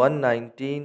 119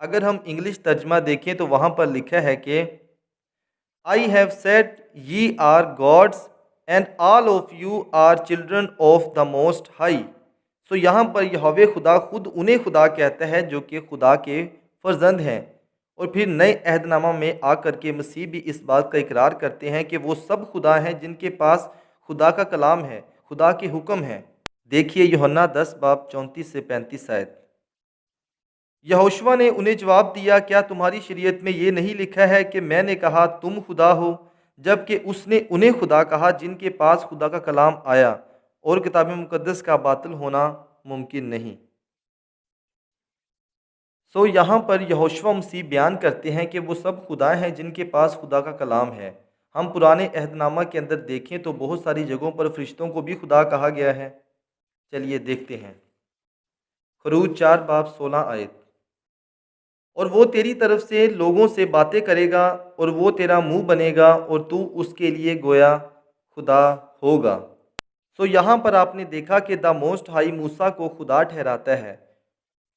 اگر ہم انگلش ترجمہ دیکھیں تو وہاں پر لکھا ہے کہ I have said ye are gods and all of you are children of the most high. سو یہاں پر یہوہ خدا خود انہیں خدا کہتا ہے جو کہ خدا کے فرزند ہیں، اور پھر نئے عہد نامہ میں آ کر کے مسیح بھی اس بات کا اقرار کرتے ہیں کہ وہ سب خدا ہیں جن کے پاس خدا کا کلام ہے، خدا کے حکم ہیں۔ دیکھیے یوحنا 10 باب 34 سے 35 آیت۔ یہوشوا نے انہیں جواب دیا، کیا تمہاری شریعت میں یہ نہیں لکھا ہے کہ میں نے کہا تم خدا ہو؟ جبکہ اس نے انہیں خدا کہا جن کے پاس خدا کا کلام آیا، اور کتاب مقدس کا باطل ہونا ممکن نہیں۔ سو یہاں پر یہوشوا مسیح بیان کرتے ہیں کہ وہ سب خدا ہیں جن کے پاس خدا کا کلام ہے۔ ہم پرانے عہد نامہ کے اندر دیکھیں تو بہت ساری جگہوں پر فرشتوں کو بھی خدا کہا گیا ہے۔ چلیے دیکھتے ہیں۔ خروج 4 باب 16 آیت۔ اور وہ تیری طرف سے لوگوں سے باتیں کرے گا، اور وہ تیرا منہ بنے گا، اور تو اس کے لیے گویا خدا ہوگا۔ سو یہاں پر آپ نے دیکھا کہ دا موسٹ ہائی موسیٰ کو خدا ٹھہراتا ہے،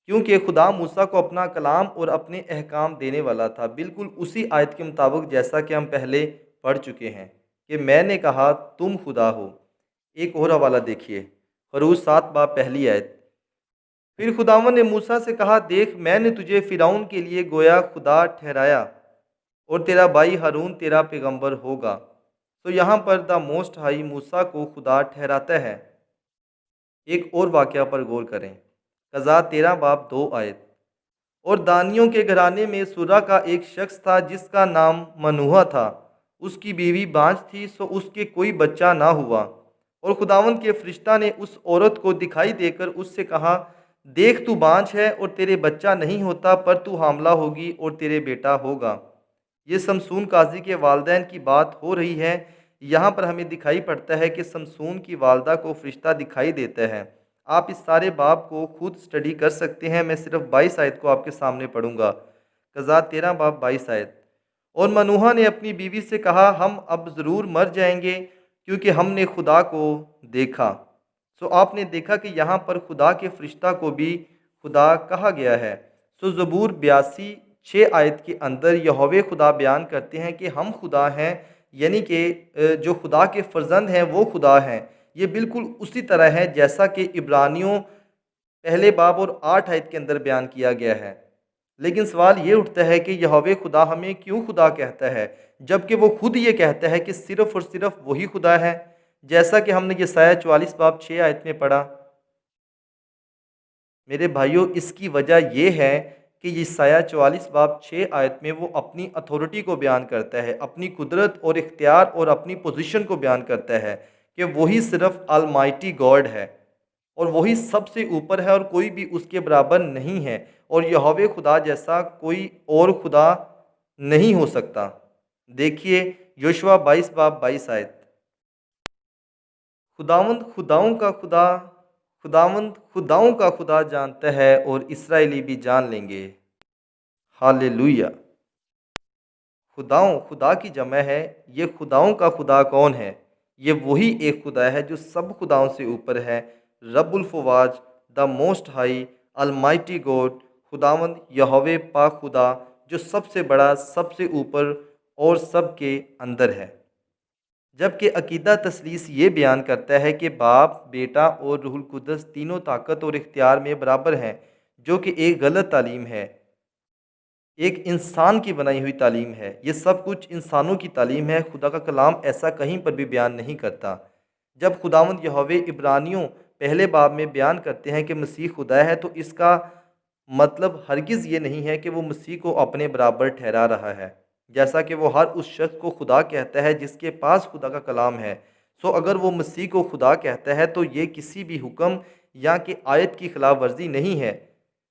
کیونکہ خدا موسیٰ کو اپنا کلام اور اپنے احکام دینے والا تھا، بالکل اسی آیت کے مطابق جیسا کہ ہم پہلے پڑھ چکے ہیں کہ میں نے کہا تم خدا ہو۔ ایک اور حوالہ دیکھیے، خروج 7 باب پہلی آیت۔ پھر خداوند نے موسیٰ سے کہا، دیکھ میں نے تجھے فرعون کے لیے گویا خدا ٹھہرایا، اور تیرا بھائی ہارون تیرا پیغمبر ہوگا۔ تو یہاں پر دا موسٹ ہائی موسیٰ کو خدا ٹھہراتا ہے۔ ایک اور واقعہ پر غور کریں، قضا 13 باب 2 آیت۔ اور دانیوں کے گھرانے میں سورہ کا ایک شخص تھا جس کا نام منوہا تھا، اس کی بیوی بانجھ تھی، سو اس کے کوئی بچہ نہ ہوا، اور خداوند کے فرشتہ نے اس عورت کو دکھائی دے کر اس سے کہا، دیکھ تو بانجھ ہے اور تیرے بچہ نہیں ہوتا، پر تو حاملہ ہوگی اور تیرے بیٹا ہوگا۔ یہ سمسون قاضی کے والدین کی بات ہو رہی ہے۔ یہاں پر ہمیں دکھائی پڑتا ہے کہ سمسون کی والدہ کو فرشتہ دکھائی دیتا ہے۔ آپ اس سارے باب کو خود سٹڈی کر سکتے ہیں، میں صرف 22 آیت کو آپ کے سامنے پڑھوں گا۔ قضا 13 باب 22 آیت۔ اور منوہا نے اپنی بیوی سے کہا، ہم اب ضرور مر جائیں گے کیونکہ ہم نے خدا کو دیکھا۔ سو آپ نے دیکھا کہ یہاں پر خدا کے فرشتہ کو بھی خدا کہا گیا ہے۔ سو زبور 82 6 آیت کے اندر یہوہ خدا بیان کرتے ہیں کہ ہم خدا ہیں، یعنی کہ جو خدا کے فرزند ہیں وہ خدا ہیں۔ یہ بالکل اسی طرح ہے جیسا کہ عبرانیوں پہلے باب اور 8 آیت کے اندر بیان کیا گیا ہے۔ لیکن سوال یہ اٹھتا ہے کہ یہوہ خدا ہمیں کیوں خدا کہتا ہے، جبکہ وہ خود یہ کہتا ہے کہ صرف اور صرف وہی خدا ہے، جیسا کہ ہم نے یسایہ 44 باب 6 آیت میں پڑھا۔ میرے بھائیوں، اس کی وجہ یہ ہے کہ یسایہ 44 باب 6 آیت میں وہ اپنی اتھارٹی کو بیان کرتا ہے، اپنی قدرت اور اختیار اور اپنی پوزیشن کو بیان کرتا ہے کہ وہی صرف المائٹی گاڈ ہے، اور وہی سب سے اوپر ہے، اور کوئی بھی اس کے برابر نہیں ہے، اور یہوہ خدا جیسا کوئی اور خدا نہیں ہو سکتا۔ دیکھیے یوشوا 22 باب 22 آیت۔ خداوند خداؤں کا خدا جانتا ہے، اور اسرائیلی بھی جان لیں گے۔ ہاللیلویہ۔ خداؤں، خدا کی جمع ہے۔ یہ خداؤں کا خدا کون ہے؟ یہ وہی ایک خدا ہے جو سب خداؤں سے اوپر ہے، رب الفواج، the most high, almighty god, خداوند یہوہ پاک خدا، جو سب سے بڑا، سب سے اوپر اور سب کے اندر ہے۔ جبکہ عقیدہ تثلیث یہ بیان کرتا ہے کہ باپ، بیٹا اور روح القدس تینوں طاقت اور اختیار میں برابر ہیں، جو کہ ایک غلط تعلیم ہے، ایک انسان کی بنائی ہوئی تعلیم ہے۔ یہ سب کچھ انسانوں کی تعلیم ہے، خدا کا کلام ایسا کہیں پر بھی بیان نہیں کرتا۔ جب خداوند یہوہ عبرانیوں پہلے باب میں بیان کرتے ہیں کہ مسیح خدا ہے، تو اس کا مطلب ہرگز یہ نہیں ہے کہ وہ مسیح کو اپنے برابر ٹھہرا رہا ہے، جیسا کہ وہ ہر اس شخص کو خدا کہتا ہے جس کے پاس خدا کا کلام ہے۔ سو اگر وہ مسیح کو خدا کہتا ہے تو یہ کسی بھی حکم یا کہ آیت کی خلاف ورزی نہیں ہے،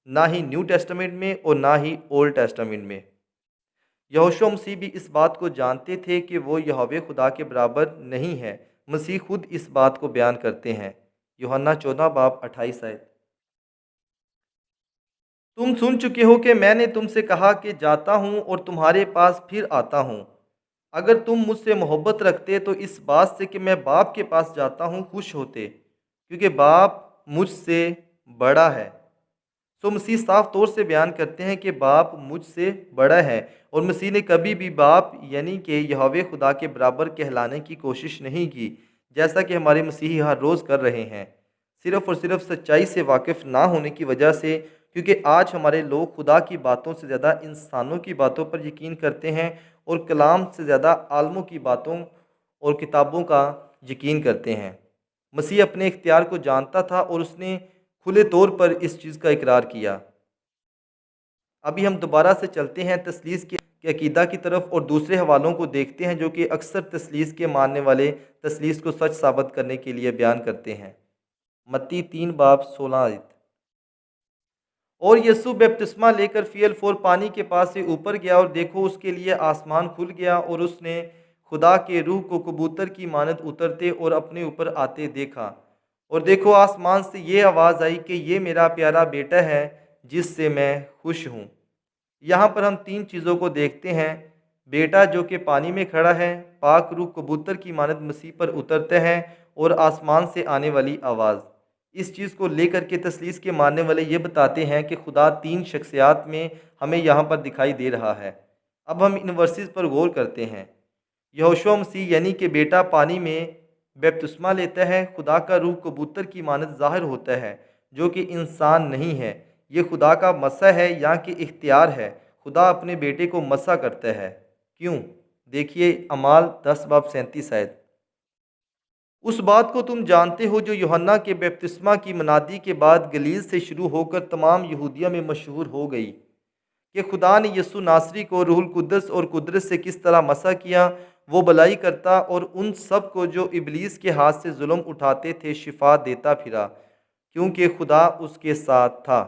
نہ ہی نیو ٹیسٹمنٹ میں اور نہ ہی اولڈ ٹیسٹمنٹ میں۔ یہوشع مسیح بھی اس بات کو جانتے تھے کہ وہ یہوہ خدا کے برابر نہیں ہے۔ مسیح خود اس بات کو بیان کرتے ہیں، یوحنا 14 باب 28 آیت۔ تم سن چکے ہو کہ میں نے تم سے کہا کہ جاتا ہوں اور تمہارے پاس پھر آتا ہوں۔ اگر تم مجھ سے محبت رکھتے تو اس بات سے کہ میں باپ کے پاس جاتا ہوں خوش ہوتے، کیونکہ باپ مجھ سے بڑا ہے۔ سو مسیح صاف طور سے بیان کرتے ہیں کہ باپ مجھ سے بڑا ہے، اور مسیح نے کبھی بھی باپ یعنی کہ یہوہ خدا کے برابر کہلانے کی کوشش نہیں کی، جیسا کہ ہمارے مسیحی ہر روز کر رہے ہیں، صرف اور صرف سچائی سے واقف نہ ہونے کی وجہ سے، کیونکہ آج ہمارے لوگ خدا کی باتوں سے زیادہ انسانوں کی باتوں پر یقین کرتے ہیں، اور کلام سے زیادہ عالموں کی باتوں اور کتابوں کا یقین کرتے ہیں۔ مسیح اپنے اختیار کو جانتا تھا، اور اس نے کھلے طور پر اس چیز کا اقرار کیا۔ ابھی ہم دوبارہ سے چلتے ہیں تثلیث کے عقیدہ کی طرف، اور دوسرے حوالوں کو دیکھتے ہیں جو کہ اکثر تثلیث کے ماننے والے تثلیث کو سچ ثابت کرنے کے لیے بیان کرتے ہیں۔ متی 3 باب 16 آیت۔ اور یسوع بپتسمہ لے کر فی الفور پانی کے پاس سے اوپر گیا، اور دیکھو اس کے لیے آسمان کھل گیا، اور اس نے خدا کے روح کو کبوتر کی مانند اترتے اور اپنے اوپر آتے دیکھا، اور دیکھو آسمان سے یہ آواز آئی کہ یہ میرا پیارا بیٹا ہے جس سے میں خوش ہوں۔ یہاں پر ہم 3 چیزوں کو دیکھتے ہیں: بیٹا جو کہ پانی میں کھڑا ہے، پاک روح کبوتر کی مانند مسیح پر اترتے ہیں، اور آسمان سے آنے والی آواز۔ اس چیز کو لے کر کے تثلیث کے ماننے والے یہ بتاتے ہیں کہ خدا 3 شخصیات میں ہمیں یہاں پر دکھائی دے رہا ہے۔ اب ہم ان ورسز پر غور کرتے ہیں۔ یہوشع مسیح یعنی کہ بیٹا پانی میں بپتسمہ لیتا ہے، خدا کا روح کبوتر کی مانند ظاہر ہوتا ہے جو کہ انسان نہیں ہے۔ یہ خدا کا مسح ہے یا کہ اختیار ہے۔ خدا اپنے بیٹے کو مسح کرتا ہے۔ کیوں؟ دیکھیے اعمال 10 باب 37 آیت۔ اس بات کو تم جانتے ہو جو یوحنا کے بپتسمہ کی منادی کے بعد گلیل سے شروع ہو کر تمام یہودیہ میں مشہور ہو گئی، کہ خدا نے یسوع ناصری کو روح القدس اور قدرت سے کس طرح مسح کیا، وہ بھلائی کرتا اور ان سب کو جو ابلیس کے ہاتھ سے ظلم اٹھاتے تھے شفا دیتا پھرا، کیونکہ خدا اس کے ساتھ تھا۔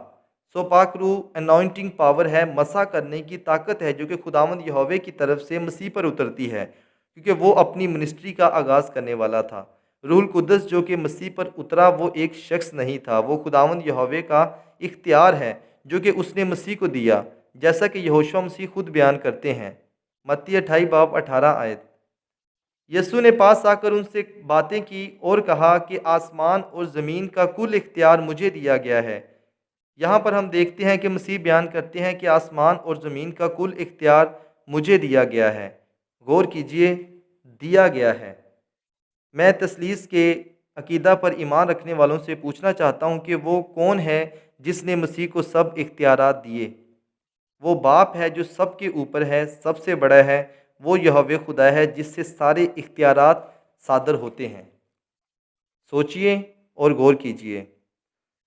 سو پاک روح انوائنٹنگ پاور ہے، مسح کرنے کی طاقت ہے جو کہ خداوند یہوہ کی طرف سے مسیح پر اترتی ہے، کیونکہ وہ اپنی منسٹری کا آغاز کرنے والا تھا۔ روح القدس جو کہ مسیح پر اترا وہ ایک شخص نہیں تھا، وہ خداوند یہوہ کا اختیار ہے جو کہ اس نے مسیح کو دیا، جیسا کہ یہوشع مسیح خود بیان کرتے ہیں۔ متی 28 باب 18 آیت۔ یسوع نے پاس آ کر ان سے باتیں کی اور کہا کہ آسمان اور زمین کا کل اختیار مجھے دیا گیا ہے۔ یہاں پر ہم دیکھتے ہیں کہ مسیح بیان کرتے ہیں کہ آسمان اور زمین کا کل اختیار مجھے دیا گیا ہے۔ غور کیجئے، دیا گیا ہے۔ میں تثلیث کے عقیدہ پر ایمان رکھنے والوں سے پوچھنا چاہتا ہوں کہ وہ کون ہے جس نے مسیح کو سب اختیارات دیے؟ وہ باپ ہے جو سب کے اوپر ہے، سب سے بڑا ہے، وہ یہوہ خدا ہے جس سے سارے اختیارات صادر ہوتے ہیں۔ سوچئے اور غور کیجئے۔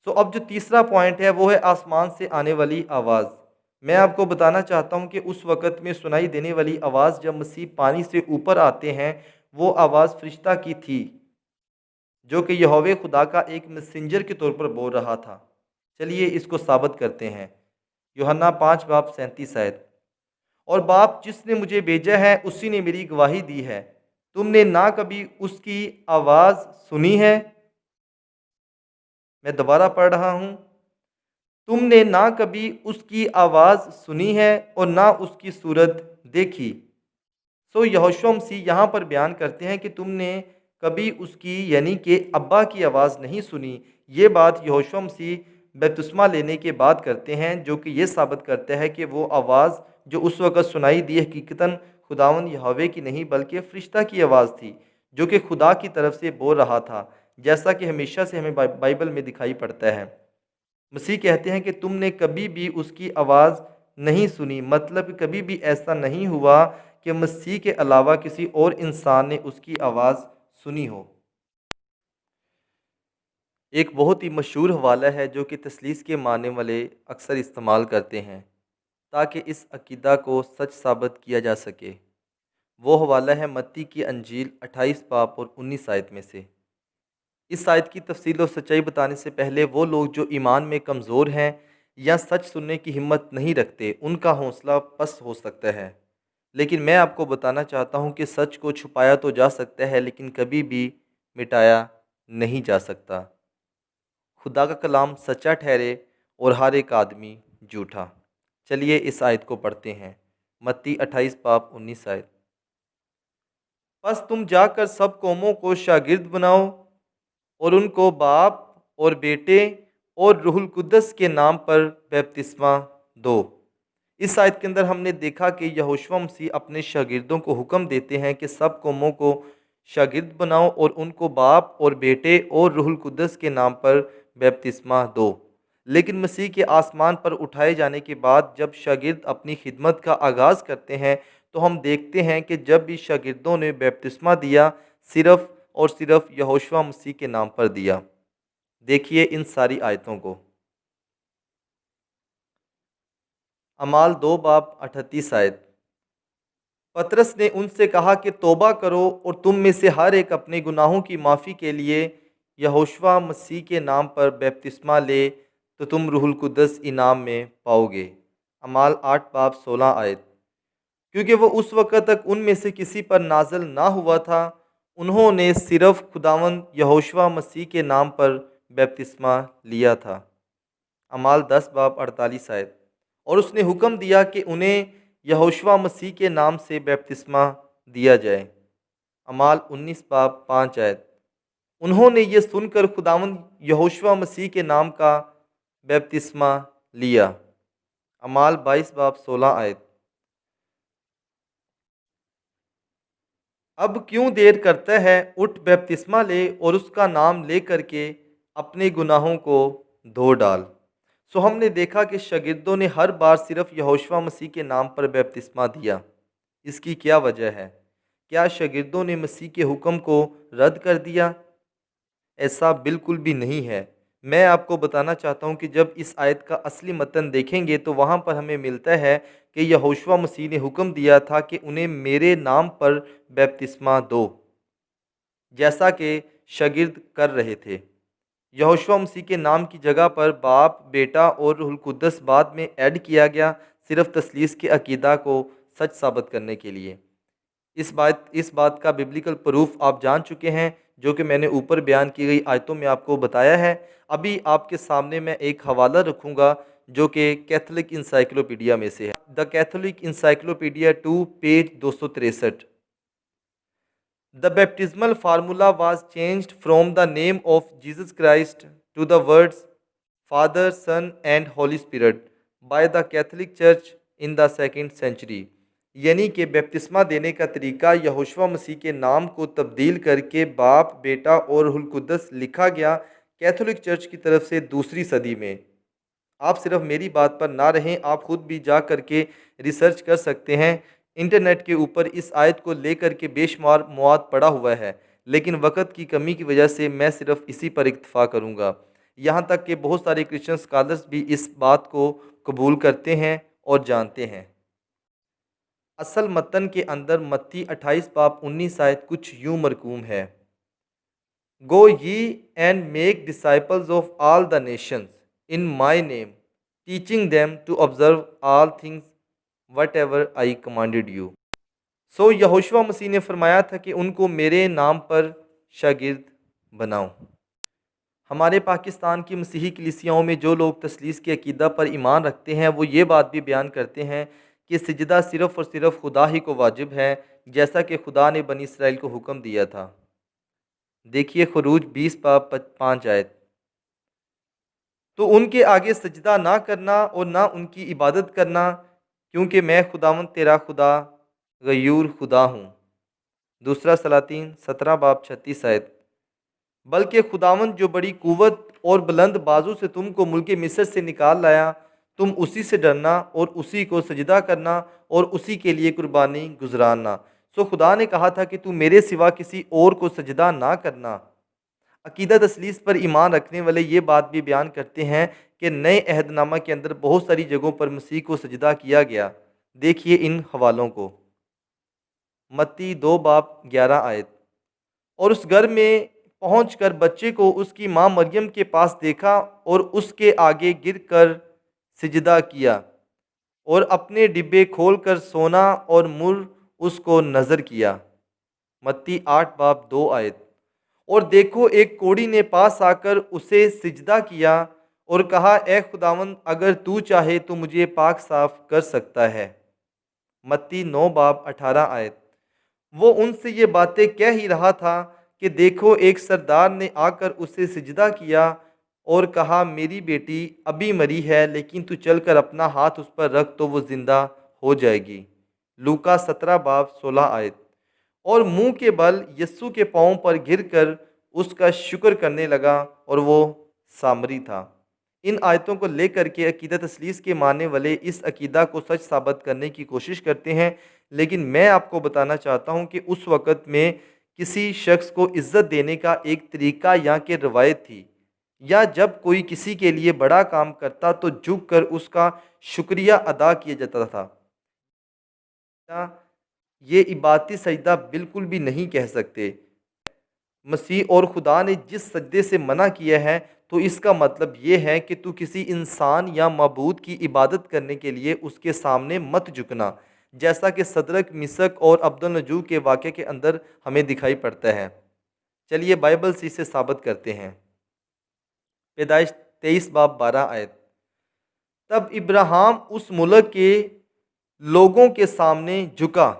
اب جو تیسرا پوائنٹ ہے وہ ہے آسمان سے آنے والی آواز۔ میں آپ کو بتانا چاہتا ہوں کہ اس وقت میں سنائی دینے والی آواز جب مسیح پانی سے اوپر آتے ہیں، وہ آواز فرشتہ کی تھی جو کہ یہوہ خدا کا ایک میسنجر کے طور پر بول رہا تھا۔ چلیے اس کو ثابت کرتے ہیں۔ یوحنا 5 باب 37 آیت۔ اور باپ جس نے مجھے بھیجا ہے اسی نے میری گواہی دی ہے، تم نے نہ کبھی اس کی آواز سنی ہے۔ میں دوبارہ پڑھ رہا ہوں، تم نے نہ کبھی اس کی آواز سنی ہے اور نہ اس کی صورت دیکھی۔ یہوشع مسیح یہاں پر بیان کرتے ہیں کہ تم نے کبھی اس کی یعنی کہ ابا کی آواز نہیں سنی۔ یہ بات یہوشع مسیح بپتسمہ لینے کے بعد کرتے ہیں، جو کہ یہ ثابت کرتا ہے کہ وہ آواز جو اس وقت سنائی دی حقیقتاً خداوند یہوہ کی نہیں بلکہ فرشتہ کی آواز تھی جو کہ خدا کی طرف سے بول رہا تھا، جیسا کہ ہمیشہ سے ہمیں بائبل میں دکھائی پڑتا ہے۔ مسیح کہتے ہیں کہ تم نے کبھی بھی اس کی آواز نہیں سنی، مطلب کبھی بھی ایسا نہیں ہوا کہ مسیح کے علاوہ کسی اور انسان نے اس کی آواز سنی ہو۔ ایک بہت ہی مشہور حوالہ ہے جو کہ تثلیث کے ماننے والے اکثر استعمال کرتے ہیں تاکہ اس عقیدہ کو سچ ثابت کیا جا سکے۔ وہ حوالہ ہے متی کی انجیل 28 باب اور 19 آیت میں سے۔ اس آیت کی تفصیل اور سچائی بتانے سے پہلے وہ لوگ جو ایمان میں کمزور ہیں یا سچ سننے کی ہمت نہیں رکھتے ان کا حوصلہ پست ہو سکتا ہے، لیکن میں آپ کو بتانا چاہتا ہوں کہ سچ کو چھپایا تو جا سکتا ہے لیکن کبھی بھی مٹایا نہیں جا سکتا۔ خدا کا کلام سچا ٹھہرے اور ہر ایک آدمی جھوٹا۔ چلیے اس آیت کو پڑھتے ہیں۔ متی 28 باب 19 آیت۔ پس تم جا کر سب قوموں کو شاگرد بناؤ اور ان کو باپ اور بیٹے اور روح القدس کے نام پر بپتسمہ دو۔ اس آیت کے اندر ہم نے دیکھا کہ یہوشوا مسیح اپنے شاگردوں کو حکم دیتے ہیں کہ سب قوموں کو شاگرد بناؤ اور ان کو باپ اور بیٹے اور روح القدس کے نام پر بپتسمہ دو۔ لیکن مسیح کے آسمان پر اٹھائے جانے کے بعد جب شاگرد اپنی خدمت کا آغاز کرتے ہیں تو ہم دیکھتے ہیں کہ جب بھی شاگردوں نے بپتسمہ دیا صرف اور صرف یہوشوا مسیح کے نام پر دیا۔ دیکھیے ان ساری آیتوں کو۔ اعمال 2:38 آیت۔ پطرس نے ان سے کہا کہ توبہ کرو اور تم میں سے ہر ایک اپنے گناہوں کی معافی کے لیے یہوشوا مسیح کے نام پر بپتسمہ لے تو تم روح القدس انعام میں پاؤ گے۔ اعمال 8:16 آیت۔ کیونکہ وہ اس وقت تک ان میں سے کسی پر نازل نہ ہوا تھا، انہوں نے صرف خداوند یہوشوا مسیح کے نام پر بپتسمہ لیا تھا۔ اعمال 10:48 آیت۔ اور اس نے حکم دیا کہ انہیں یہوشوا مسیح کے نام سے بپتسمہ دیا جائے۔ اعمال 19:5 آیت۔ انہوں نے یہ سن کر خداوند یہوشوا مسیح کے نام کا بپتسمہ لیا۔ اعمال 22:16 آیت۔ اب کیوں دیر کرتا ہے، اٹھ بپتسمہ لے اور اس کا نام لے کر کے اپنے گناہوں کو دھو ڈال۔ سو ہم نے دیکھا کہ شاگردوں نے ہر بار صرف یہوشوا مسیح کے نام پر بپتسمہ دیا۔ اس کی کیا وجہ ہے؟ کیا شاگردوں نے مسیح کے حکم کو رد کر دیا؟ ایسا بالکل بھی نہیں ہے۔ میں آپ کو بتانا چاہتا ہوں کہ جب اس آیت کا اصلی متن دیکھیں گے تو وہاں پر ہمیں ملتا ہے کہ یہوشوا مسیح نے حکم دیا تھا کہ انہیں میرے نام پر بپتسمہ دو، جیسا کہ شاگرد کر رہے تھے۔ یہوشوا مسیح کے نام کی جگہ پر باپ، بیٹا اور روح القدس بعد میں ایڈ کیا گیا، صرف تثلیث کے عقیدہ کو سچ ثابت کرنے کے لیے۔ اس بات کا ببلیکل پروف آپ جان چکے ہیں، جو کہ میں نے اوپر بیان کی گئی آیتوں میں آپ کو بتایا ہے۔ ابھی آپ کے سامنے میں ایک حوالہ رکھوں گا جو کہ کیتھولک انسائکلوپیڈیا میں سے ہے۔ The Catholic encyclopaedia 2 page 263۔ The baptismal formula was changed from the name of Jesus Christ to the words Father, Son and Holy Spirit by the Catholic Church in the 2nd century۔ یعنی کہ بپتسمہ دینے کا طریقہ یہوشوا مسیح کے نام کو تبدیل کر کے باپ، بیٹا اور روح القدس لکھا گیا کیتھولک چرچ کی طرف سے 2 صدی میں۔ آپ صرف میری بات پر نہ رہیں، آپ خود بھی جا کر کے ریسرچ کر سکتے ہیں۔ انٹرنیٹ کے اوپر اس آیت کو لے کر کے بے شمار مواد پڑا ہوا ہے، لیکن وقت کی کمی کی وجہ سے میں صرف اسی پر اکتفا کروں گا۔ یہاں تک کہ بہت سارے کرسچن اسکالرز بھی اس بات کو قبول کرتے ہیں اور جانتے ہیں۔ اصل متن کے اندر متی 28:19 آیت کچھ یوں مرقوم ہے: Go ye and make disciples of all the nations in my name, teaching them to observe all things whatever I commanded you۔ سو یہوشوا مسیح نے فرمایا تھا کہ ان کو میرے نام پر شاگرد بناؤ۔ ہمارے پاکستان کی مسیحی کلیسیاؤں میں جو لوگ تثلیث کے عقیدہ پر ایمان رکھتے ہیں وہ یہ بات بھی بیان کرتے ہیں کہ سجدہ صرف اور صرف خدا ہی کو واجب ہے، جیسا کہ خدا نے بنی اسرائیل کو حکم دیا تھا۔ دیکھیے خروج 20:5 آیت۔ تو ان کے آگے سجدہ نہ کرنا اور نہ ان کی عبادت کرنا، کیونکہ میں خداوند تیرا خدا غیور خدا ہوں۔ دوسرا سلاطین 17:36 آیت۔ بلکہ خداوند جو بڑی قوت اور بلند بازو سے تم کو ملک مصر سے نکال لایا، تم اسی سے ڈرنا اور اسی کو سجدہ کرنا اور اسی کے لیے قربانی گزارنا۔ سو خدا نے کہا تھا کہ تو میرے سوا کسی اور کو سجدہ نہ کرنا۔ عقیدہ تثلیث پر ایمان رکھنے والے یہ بات بھی بیان کرتے ہیں کہ نئے عہد نامہ کے اندر بہت ساری جگہوں پر مسیح کو سجدہ کیا گیا۔ دیکھیے ان حوالوں کو۔ متی 2:11 آیت۔ اور اس گھر میں پہنچ کر بچے کو اس کی ماں مریم کے پاس دیکھا اور اس کے آگے گر کر سجدہ کیا اور اپنے ڈبے کھول کر سونا اور مر اس کو نظر کیا۔ متی 8:2 آیت۔ اور دیکھو ایک کوڑی نے پاس آ کر اسے سجدہ کیا اور کہا اے خداوند اگر تو چاہے تو مجھے پاک صاف کر سکتا ہے۔ متی 9:18 آیت۔ وہ ان سے یہ باتیں کہہ ہی رہا تھا کہ دیکھو ایک سردار نے آ کر اسے سجدہ کیا اور کہا میری بیٹی ابھی مری ہے، لیکن تو چل کر اپنا ہاتھ اس پر رکھ تو وہ زندہ ہو جائے گی۔ لوکا 17 باب 16 آیت۔ اور منہ کے بل یسوع کے پاؤں پر گر کر اس کا شکر کرنے لگا، اور وہ سامری تھا۔ ان آیتوں کو لے کر کے عقیدہ تثلیث کے ماننے والے اس عقیدہ کو سچ ثابت کرنے کی کوشش کرتے ہیں، لیکن میں آپ کو بتانا چاہتا ہوں کہ اس وقت میں کسی شخص کو عزت دینے کا ایک طریقہ یا کہ روایت تھی، یا جب کوئی کسی کے لیے بڑا کام کرتا تو جھک کر اس کا شکریہ ادا کیا جاتا تھا۔ یہ عبادتی سجدہ بالکل بھی نہیں کہہ سکتے۔ مسیح اور خدا نے جس سجدے سے منع کیا ہے تو اس کا مطلب یہ ہے کہ تو کسی انسان یا معبود کی عبادت کرنے کے لیے اس کے سامنے مت جھکنا، جیسا کہ صدرک، مسک اور عبد النجو کے واقعے کے اندر ہمیں دکھائی پڑتا ہے۔ چلیے بائبل سے اسے ثابت کرتے ہیں۔ پیدائش 23 باب 12 آیت۔ تب ابراہیم اس ملک کے لوگوں کے سامنے جھکا۔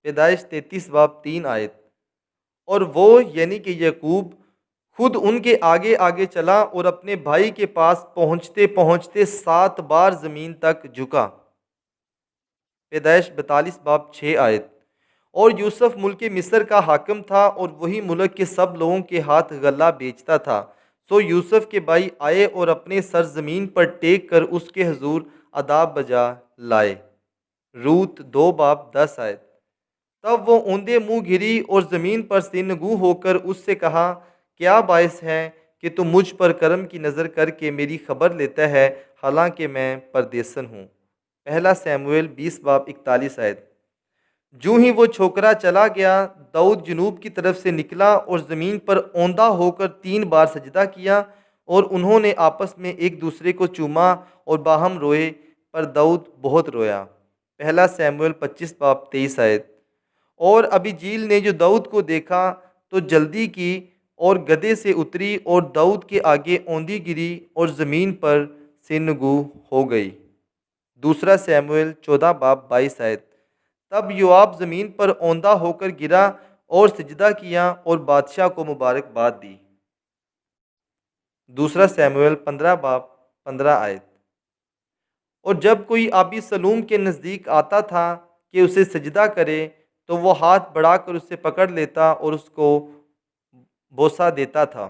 پیدائش 33 باب 3 آیت۔ اور وہ یعنی کہ یعقوب خود ان کے آگے آگے چلا اور اپنے بھائی کے پاس پہنچتے پہنچتے 7 بار زمین تک جھکا۔ پیدائش 42 باب 6 آیت۔ اور یوسف ملک مصر کا حاکم تھا، اور وہی ملک کے سب لوگوں کے ہاتھ غلہ بیچتا تھا۔ سو یوسف کے بھائی آئے اور اپنے سر زمین پر ٹیک کر اس کے حضور اداب بجا لائے۔ روت 2 باب 10 آیت۔ تب وہ اوندے منہ گری اور زمین پر سینگو ہو کر اس سے کہا، کیا باعث ہے کہ تو مجھ پر کرم کی نظر کر کے میری خبر لیتا ہے، حالانکہ میں پردیسن ہوں۔ پہلا سیموئیل 20 باب 41 آیت۔ جو ہی وہ چھوکرا چلا گیا، داؤد جنوب کی طرف سے نکلا اور زمین پر اوندا ہو کر 3 بار سجدہ کیا، اور انہوں نے آپس میں ایک دوسرے کو چوما اور باہم روئے، پر داؤد بہت رویا۔ پہلا سیموئیل 25 باب 23 آیت۔ اور ابیجیل نے جو داؤد کو دیکھا تو جلدی کی اور گدھے سے اتری اور داؤد کے آگے اوندی گری اور زمین پر سینگو ہو گئی۔ دوسرا سیموئیل 14 باب 22 آیت۔ تب یوآب زمین پر اوندا ہو کر گرا اور سجدہ کیا اور بادشاہ کو مبارکباد دی۔ دوسرا سیموئیل 15 باب 15 آیت۔ اور جب کوئی آبی سلوم کے نزدیک آتا تھا کہ اسے سجدہ کرے تو وہ ہاتھ بڑھا کر اسے پکڑ لیتا اور اس کو بوسہ دیتا تھا۔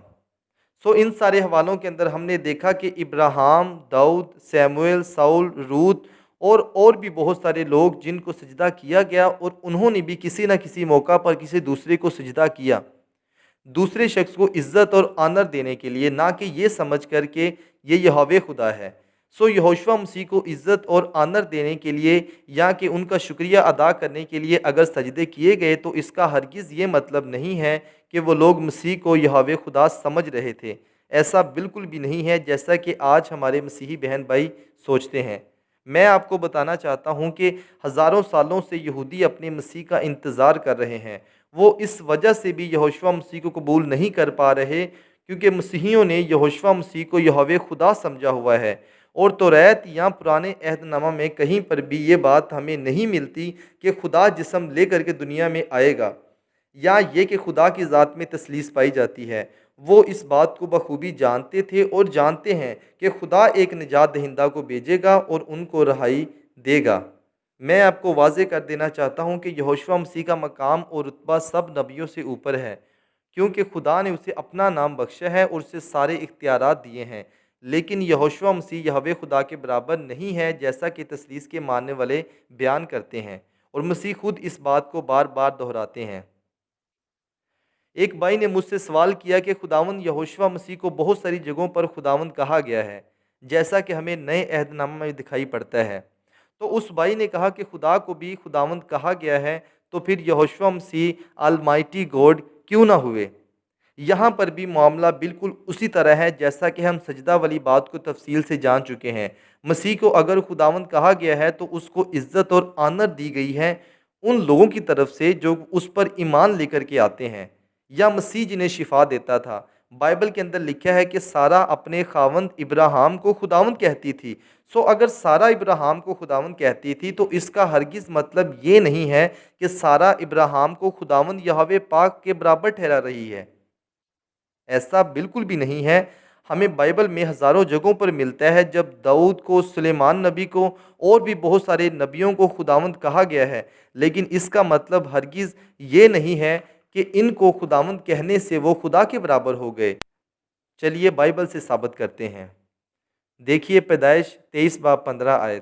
سو ان سارے حوالوں کے اندر ہم نے دیکھا کہ ابراہیم، داؤد، سیموئیل، ساؤل، روت اور بھی بہت سارے لوگ جن کو سجدہ کیا گیا، اور انہوں نے بھی کسی نہ کسی موقع پر کسی دوسرے کو سجدہ کیا، دوسرے شخص کو عزت اور آنر دینے کے لیے، نہ کہ یہ سمجھ کر کہ یہ یہوہ خدا ہے۔ سو یہوشوا مسیح کو عزت اور آنر دینے کے لیے یا کہ ان کا شکریہ ادا کرنے کے لیے اگر سجدے کیے گئے تو اس کا ہرگز یہ مطلب نہیں ہے کہ وہ لوگ مسیح کو یہوہ خدا سمجھ رہے تھے۔ ایسا بالکل بھی نہیں ہے جیسا کہ آج ہمارے مسیحی بہن بھائی سوچتے ہیں۔ میں آپ کو بتانا چاہتا ہوں کہ ہزاروں سالوں سے یہودی اپنے مسیح کا انتظار کر رہے ہیں۔ وہ اس وجہ سے بھی یہوشوا مسیح کو قبول نہیں کر پا رہے کیونکہ مسیحیوں نے یہوشوا مسیح کو یہوہ خدا سمجھا ہوا ہے، اور توریت یا پرانے عہد نامہ میں کہیں پر بھی یہ بات ہمیں نہیں ملتی کہ خدا جسم لے کر کے دنیا میں آئے گا، یا یہ کہ خدا کی ذات میں تثلیث پائی جاتی ہے۔ وہ اس بات کو بخوبی جانتے تھے اور جانتے ہیں کہ خدا ایک نجات دہندہ کو بھیجے گا اور ان کو رہائی دے گا۔ میں آپ کو واضح کر دینا چاہتا ہوں کہ یہوشوا مسیح کا مقام اور رتبہ سب نبیوں سے اوپر ہے، کیونکہ خدا نے اسے اپنا نام بخشا ہے اور اسے سارے اختیارات دیے ہیں، لیکن یہوشوا مسیح یہوہ خدا کے برابر نہیں ہے جیسا کہ تثلیث کے ماننے والے بیان کرتے ہیں، اور مسیح خود اس بات کو بار بار دہراتے ہیں۔ ایک بھائی نے مجھ سے سوال کیا کہ خداوند یہوشوا مسیح کو بہت ساری جگہوں پر خداوند کہا گیا ہے جیسا کہ ہمیں نئے عہد نامہ میں دکھائی پڑتا ہے، تو اس بھائی نے کہا کہ خدا کو بھی خداوند کہا گیا ہے، تو پھر یہوشوا مسیح آلمائٹی گاڈ کیوں نہ ہوئے؟ یہاں پر بھی معاملہ بالکل اسی طرح ہے جیسا کہ ہم سجدہ والی بات کو تفصیل سے جان چکے ہیں۔ مسیح کو اگر خداوند کہا گیا ہے تو اس کو عزت اور آنر دی گئی ہے ان لوگوں کی طرف سے جو اس پر ایمان لے کر کے آتے ہیں، یا مسیح جنہیں شفا دیتا تھا۔ بائبل کے اندر لکھا ہے کہ سارہ اپنے خاوند ابراہیم کو خداوند کہتی تھی۔ سو اگر سارہ ابراہیم کو خداوند کہتی تھی تو اس کا ہرگز مطلب یہ نہیں ہے کہ سارہ ابراہیم کو خداوند یہوہ پاک کے برابر ٹھہرا رہی ہے، ایسا بالکل بھی نہیں ہے۔ ہمیں بائبل میں ہزاروں جگہوں پر ملتا ہے جب داؤد کو، سلیمان نبی کو اور بھی بہت سارے نبیوں کو خداوند کہا گیا ہے، لیکن اس کا مطلب ہرگز یہ نہیں ہے کہ ان کو خداوند کہنے سے وہ خدا کے برابر ہو گئے۔ چلیے بائبل سے ثابت کرتے ہیں۔ دیکھیے پیدائش 23:15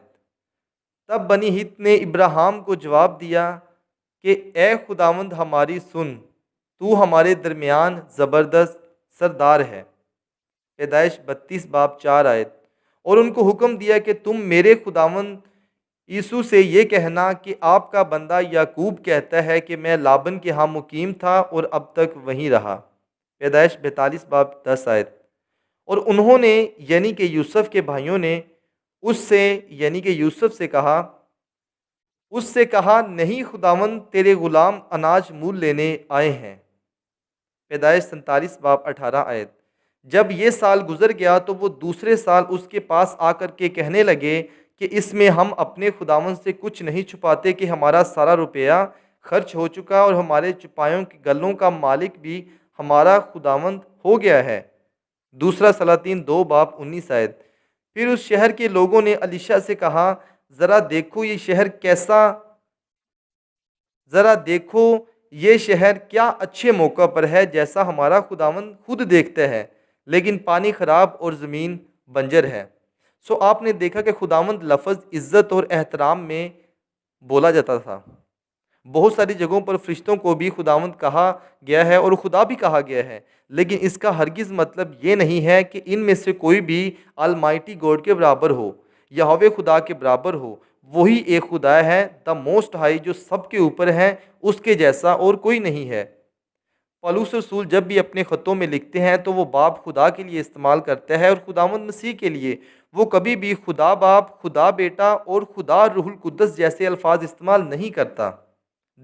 تب بنی ہت نے ابراہیم کو جواب دیا کہ اے خداوند ہماری سن، تو ہمارے درمیان زبردست سردار ہے۔ پیدائش 32:4 اور ان کو حکم دیا کہ تم میرے خداوند یسوع سے یہ کہنا کہ آپ کا بندہ یعقوب کہتا ہے کہ میں لابن کے ہاں مقیم تھا اور اب تک وہیں رہا۔ پیدائش 42:10 اور انہوں نے یعنی کہ یوسف کے بھائیوں نے اس سے یعنی کہ یوسف سے کہا نہیں، خداوند تیرے غلام اناج مول لینے آئے ہیں۔ پیدائش 47:18 جب یہ سال گزر گیا تو وہ دوسرے سال اس کے پاس آ کر کے کہنے لگے کہ اس میں ہم اپنے خداوند سے کچھ نہیں چھپاتے کہ ہمارا سارا روپیہ خرچ ہو چکا اور ہمارے چپایوں کی گلوں کا مالک بھی ہمارا خداوند ہو گیا ہے۔ دوسرا سلاطین 2:19 پھر اس شہر کے لوگوں نے الیشع سے کہا ذرا دیکھو یہ شہر کیا اچھے موقع پر ہے، جیسا ہمارا خداوند خود دیکھتا ہے، لیکن پانی خراب اور زمین بنجر ہے۔ سو آپ نے دیکھا کہ خداوند لفظ عزت اور احترام میں بولا جاتا تھا۔ بہت ساری جگہوں پر فرشتوں کو بھی خداوند کہا گیا ہے اور خدا بھی کہا گیا ہے، لیکن اس کا ہرگز مطلب یہ نہیں ہے کہ ان میں سے کوئی بھی آلمائٹی گاڈ کے برابر ہو، یہوہ خدا کے برابر ہو۔ وہی ایک خدا ہے، دا موسٹ ہائی، جو سب کے اوپر ہے، اس کے جیسا اور کوئی نہیں ہے۔ پولس رسول جب بھی اپنے خطوں میں لکھتے ہیں تو وہ باپ خدا کے لیے استعمال کرتا ہے اور خداوند مسیح کے لیے۔ وہ کبھی بھی خدا باپ، خدا بیٹا اور خدا روح القدس جیسے الفاظ استعمال نہیں کرتا۔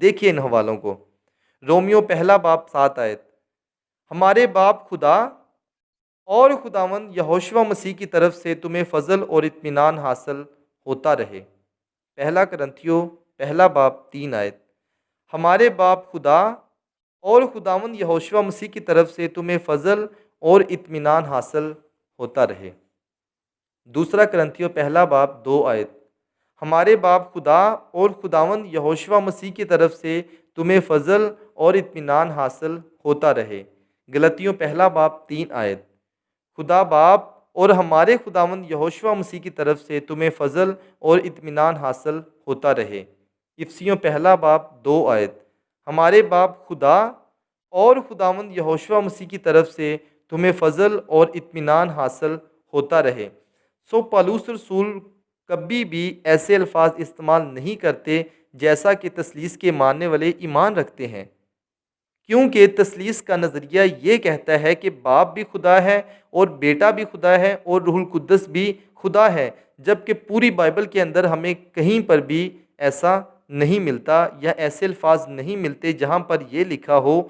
دیکھیے ان حوالوں کو۔ رومیو 1:7 ہمارے باپ خدا اور خداوند یہوشوا مسیح کی طرف سے تمہیں فضل اور اطمینان حاصل ہوتا رہے۔ 1 کرنتھیوں 1:3 ہمارے باپ خدا اور خداوند یہوشوا مسیح کی طرف سے تمہیں فضل اور اطمینان حاصل ہوتا رہے۔ 2 کرنتھیوں 1:2 ہمارے باپ خدا اور خداوند یہوشوا مسیح کی طرف سے تمہیں فضل اور اطمینان حاصل ہوتا رہے۔ گلتیوں 1:3 خدا باپ اور ہمارے خداوند یہوشوا مسیح کی طرف سے تمہیں فضل اور اطمینان حاصل ہوتا رہے۔ افسیوں 1:2 ہمارے باپ خدا اور خداوند یہوشوا مسیح کی طرف سے تمہیں فضل اور اطمینان حاصل ہوتا رہے۔ سو پولس رسول کبھی بھی ایسے الفاظ استعمال نہیں کرتے جیسا کہ تثلیث کے ماننے والے ایمان رکھتے ہیں، کیونکہ تثلیث کا نظریہ یہ کہتا ہے کہ باپ بھی خدا ہے اور بیٹا بھی خدا ہے اور روح القدس بھی خدا ہے، جبکہ پوری بائبل کے اندر ہمیں کہیں پر بھی ایسا نہیں ملتا یا ایسے الفاظ نہیں ملتے جہاں پر یہ لکھا ہو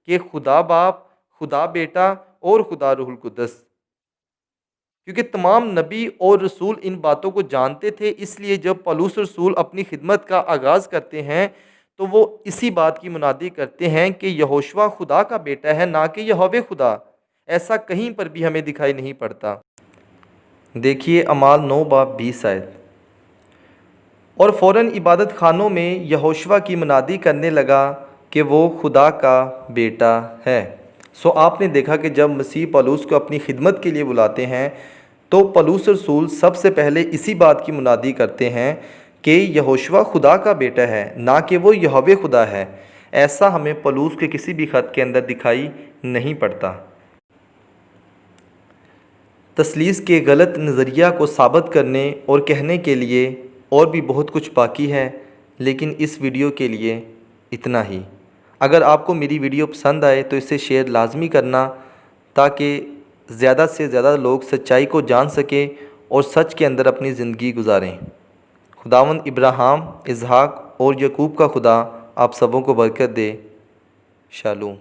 کہ خدا باپ، خدا بیٹا اور خدا روح القدس، کیونکہ تمام نبی اور رسول ان باتوں کو جانتے تھے۔ اس لیے جب پولس رسول اپنی خدمت کا آغاز کرتے ہیں تو وہ اسی بات کی منادی کرتے ہیں کہ یہوشوا خدا کا بیٹا ہے، نہ کہ یہوہ خدا۔ ایسا کہیں پر بھی ہمیں دکھائی نہیں پڑتا۔ دیکھیے اعمال 9:20 اور فوراً عبادت خانوں میں یہوشوا کی منادی کرنے لگا کہ وہ خدا کا بیٹا ہے۔ سو آپ نے دیکھا کہ جب مسیح پولس کو اپنی خدمت کے لیے بلاتے ہیں تو پولس رسول سب سے پہلے اسی بات کی منادی کرتے ہیں کہ یہوشوا خدا کا بیٹا ہے، نہ کہ وہ یہوہ خدا ہے۔ ایسا ہمیں پولس کے کسی بھی خط کے اندر دکھائی نہیں پڑتا۔ تثلیث کے غلط نظریہ کو ثابت کرنے اور کہنے کے لیے اور بھی بہت کچھ باقی ہے، لیکن اس ویڈیو کے لیے اتنا ہی۔ اگر آپ کو میری ویڈیو پسند آئے تو اسے شیئر لازمی کرنا تاکہ زیادہ سے زیادہ لوگ سچائی کو جان سکیں اور سچ کے اندر اپنی زندگی گزاریں۔ خداوند ابراہیم، اسحاق اور یعقوب کا خدا آپ سبوں کو برکت دے۔ شالوم۔